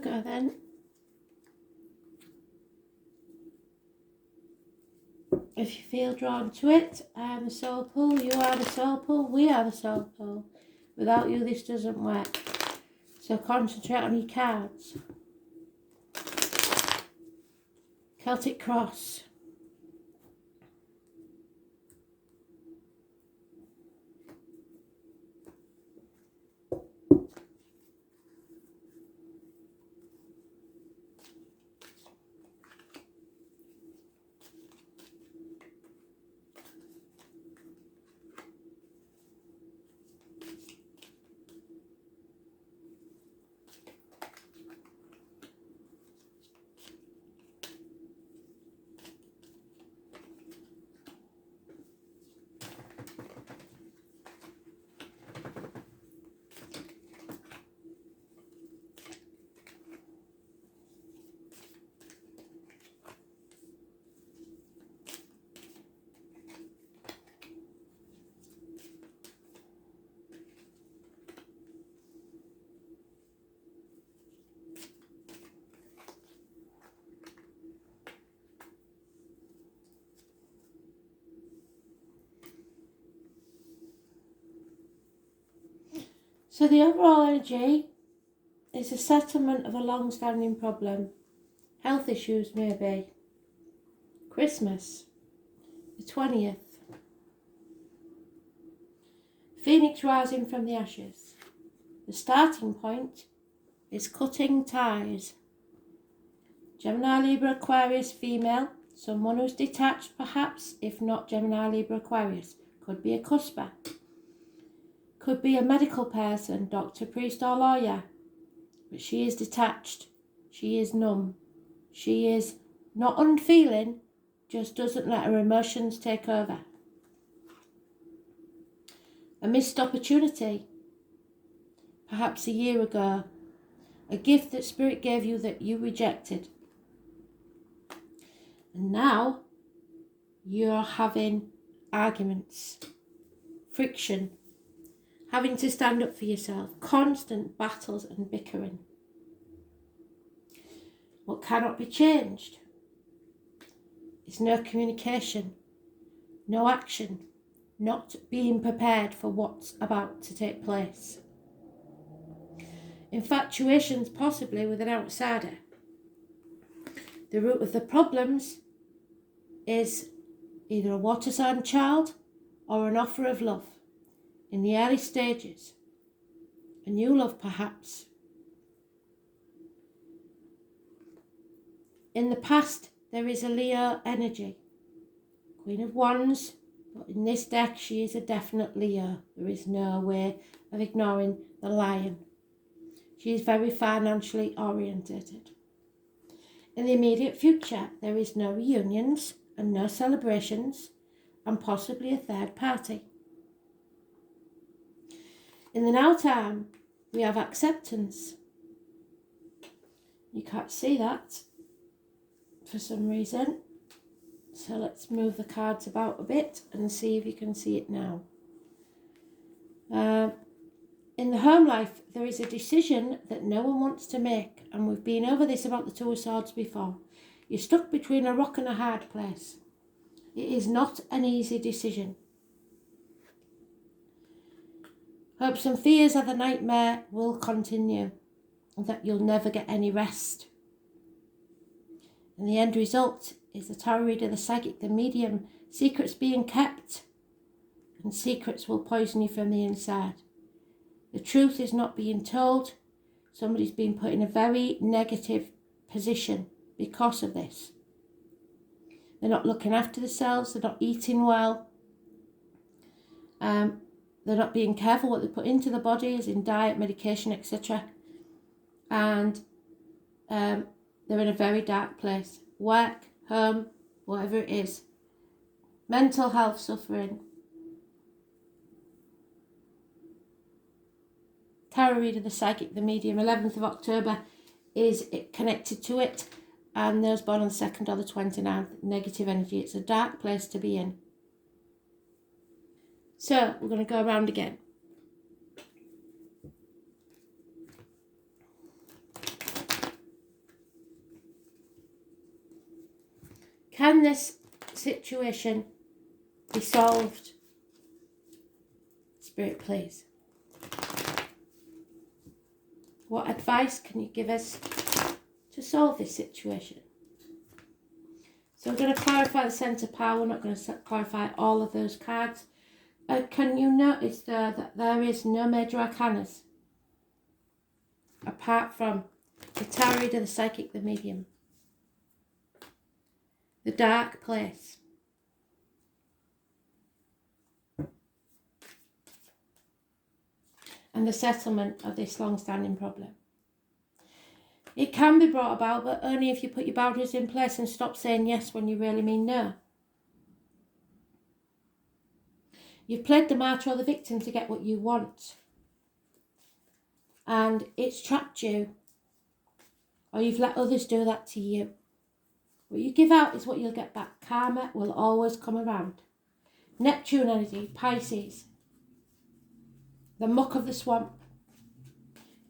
go then. If you feel drawn to it, I am the soul pool, you are the soul pool, we are the soul pool. Without you, this doesn't work. So concentrate on your cards. Celtic cross. So the overall energy is a settlement of a long-standing problem. Health issues maybe. Christmas, the 20th. Phoenix rising from the ashes. The starting point is cutting ties. Gemini, Libra, Aquarius, female. Someone who's detached perhaps, if not Gemini, Libra, Aquarius. Could be a cusper. Could be a medical person, doctor, priest or lawyer. But she is detached. She is numb. She is not unfeeling, just doesn't let her emotions take over. A missed opportunity, perhaps a year ago. A gift that Spirit gave you that you rejected. And now you're having arguments, friction, having to stand up for yourself, constant battles and bickering. What cannot be changed is no communication, no action, not being prepared for what's about to take place. Infatuations possibly with an outsider. The root of the problems is either a water sign child or an offer of love in the early stages. A new love perhaps. In the past there is a Leo energy. Queen of Wands, but in this deck she is a definite Leo. There is no way of ignoring the lion. She is very financially orientated. In the immediate future there is no reunions and no celebrations and possibly a third party. In the now time we have acceptance. You can't see that for some reason. So let's move the cards about a bit and see if you can see it now. In the home life, there is a decision that no one wants to make. And we've been over this about the Two of Swords before. You're stuck between a rock and a hard place. It is not an easy decision. Hopes and fears of the nightmare will continue. And that you'll never get any rest. And the end result is the tarot reader, the psychic, the medium, secrets being kept, and secrets will poison you from the inside. The truth is not being told. Somebody's been put in a very negative position because of this. They're not looking after themselves, they're not eating well, they're not being careful what they put into the body, as in diet, medication, etc. And they're in a very dark place. Work, home, whatever it is. Mental health suffering. Tarot reader, the psychic, the medium, 11th of October is connected to it. And those born on the 2nd or the 29th, negative energy. It's a dark place to be in. So, we're going to go around again. Can this situation be solved? Spirit, please. What advice can you give us to solve this situation? So we're going to clarify the centre power. We're not going to clarify all of those cards. Can you notice there that there is no major arcanas apart from the tarot reader, the psychic, the medium, the dark place, and the settlement of this long-standing problem? It can be brought about, but only if you put your boundaries in place and stop saying yes when you really mean no. You've played the martyr or the victim to get what you want, and it's trapped you, or you've let others do that to you. What you give out is what you'll get back. Karma will always come around. Neptune energy, Pisces, the muck of the swamp.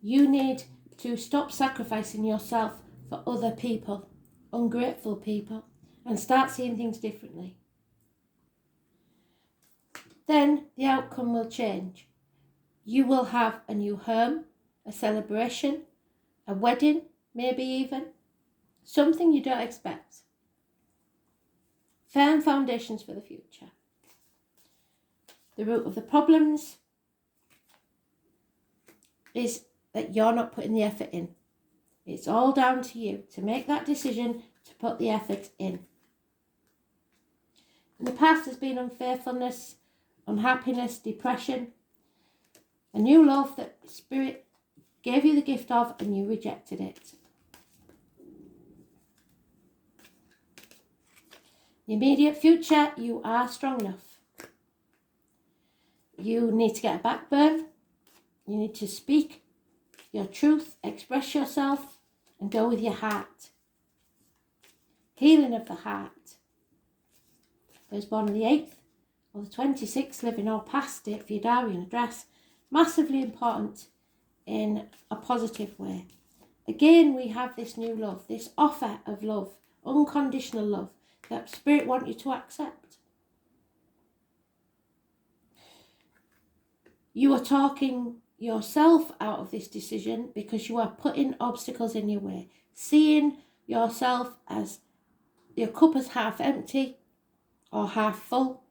You need to stop sacrificing yourself for other people, ungrateful people, and start seeing things differently. Then the outcome will change. You will have a new home, a celebration, a wedding, maybe even something you don't expect. Firm foundations for the future. The root of the problems is that you're not putting the effort in. It's all down to you to make that decision to put the effort in. In the past there's been unfaithfulness, unhappiness, depression, a new love that Spirit gave you the gift of and you rejected it. The immediate future, you are strong enough. You need to get a backbone. You need to speak your truth, express yourself, and go with your heart. Healing of the heart. Those born on the 8th or the 26th, living or past it for your diary and address. Massively important in a positive way. Again, we have this new love, this offer of love, unconditional love, that Spirit want you to accept. You are talking yourself out of this decision because you are putting obstacles in your way, seeing yourself as your cup as half empty or half full,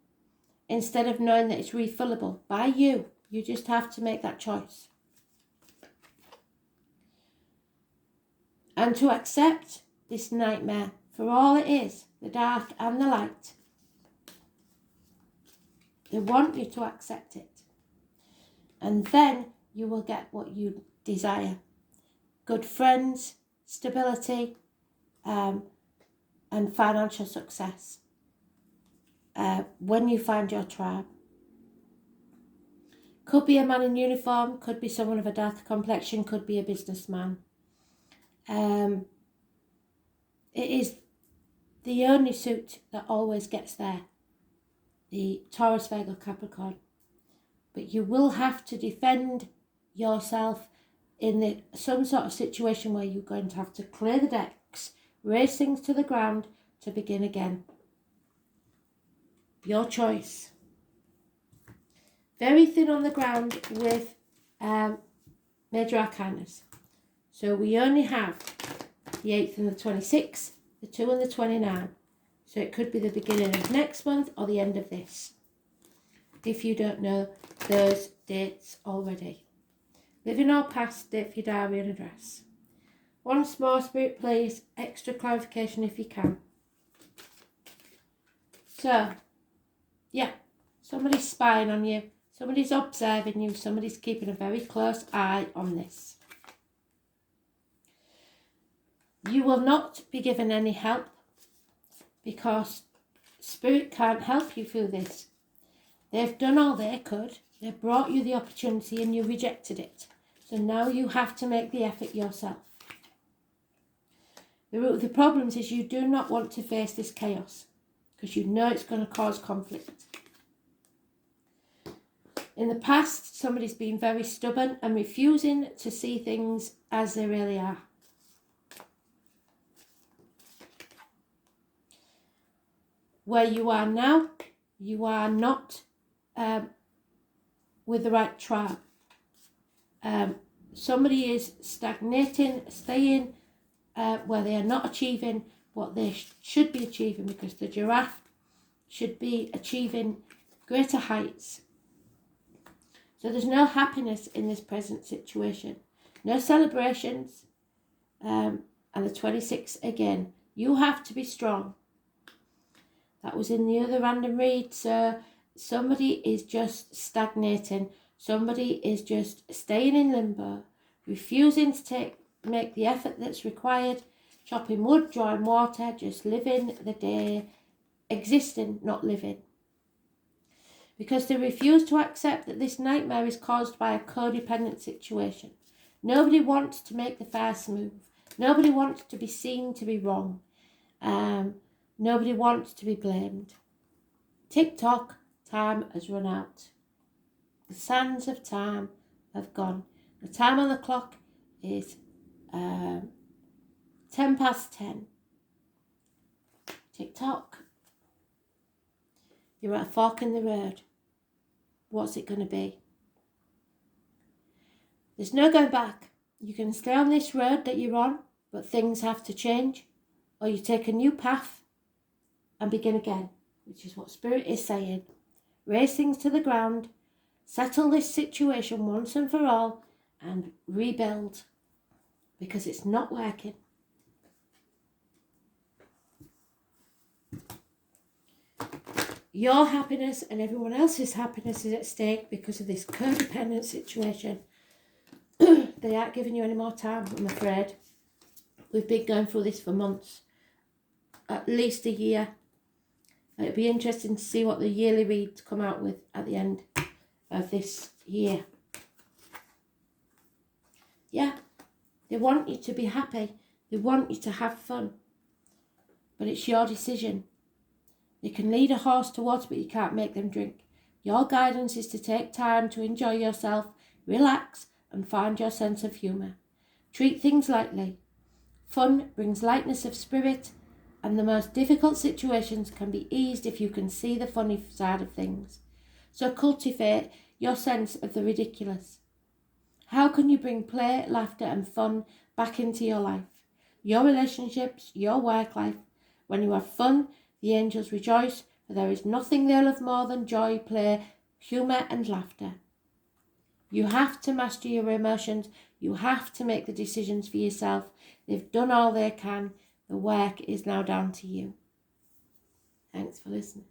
instead of knowing that it's refillable by you. You just have to make that choice. And to accept this nightmare for all it is, the dark and the light. They want you to accept it. And then you will get what you desire. Good friends, stability, and financial success. When you find your tribe. Could be a man in uniform, could be someone of a darker complexion, could be a businessman. It is the only suit that always gets there. The Taurus, Virgo, Capricorn. But you will have to defend yourself in some sort of situation where you're going to have to clear the decks, raise things to the ground to begin again. Your choice. Very thin on the ground with major arcanas. So we only have the 8th and the 26th, the 2 and the 29. So it could be the beginning of next month or the end of this, if you don't know those dates already. Living or past, date for your diary and address. Once more, Spirit, please, extra clarification if you can. So, yeah, somebody's spying on you, somebody's observing you, somebody's keeping a very close eye on this. You will not be given any help because Spirit can't help you through this. They've done all they could. They've brought you the opportunity and you rejected it. So now you have to make the effort yourself. The root of the problems is you do not want to face this chaos because you know it's going to cause conflict. In the past, somebody's been very stubborn and refusing to see things as they really are. where you are now, you are not with the right tribe. Somebody is stagnating, staying where they are not achieving what they should be achieving, because the giraffe should be achieving greater heights. So there's no happiness in this present situation. No celebrations. And the 26 again. You have to be strong. That was in the other random read. So somebody is just stagnating. Somebody is just staying in limbo, refusing to make the effort that's required, chopping wood, drawing water, just living the day, existing, not living. Because they refuse to accept that this nightmare is caused by a codependent situation. Nobody wants to make the first move. Nobody wants to be seen to be wrong. Nobody wants to be blamed. Tick-tock, time has run out. The sands of time have gone. The time on the clock is 10 past 10. Tick-tock. You're at a fork in the road. What's it going to be? There's no going back. You can stay on this road that you're on, but things have to change. Or you take a new path and begin again, which is what Spirit is saying. Raise things to the ground, settle this situation once and for all, and rebuild, because it's not working. Your happiness and everyone else's happiness is at stake because of this codependent situation. They aren't giving you any more time, I'm afraid. We've been going through this for months, at least a year. It'll be interesting to see what the yearly reads come out with at the end of this year. Yeah, they want you to be happy. They want you to have fun. But it's your decision. You can lead a horse to water, but you can't make them drink. Your guidance is to take time to enjoy yourself, relax, and find your sense of humour. Treat things lightly. Fun brings lightness of spirit, and the most difficult situations can be eased if you can see the funny side of things. So cultivate your sense of the ridiculous. How can you bring play, laughter, and fun back into your life, your relationships, your work life? When you have fun, the angels rejoice, for there is nothing they love more than joy, play, humour, and laughter. You have to master your emotions. You have to make the decisions for yourself. They've done all they can. The work is now down to you. Thanks for listening.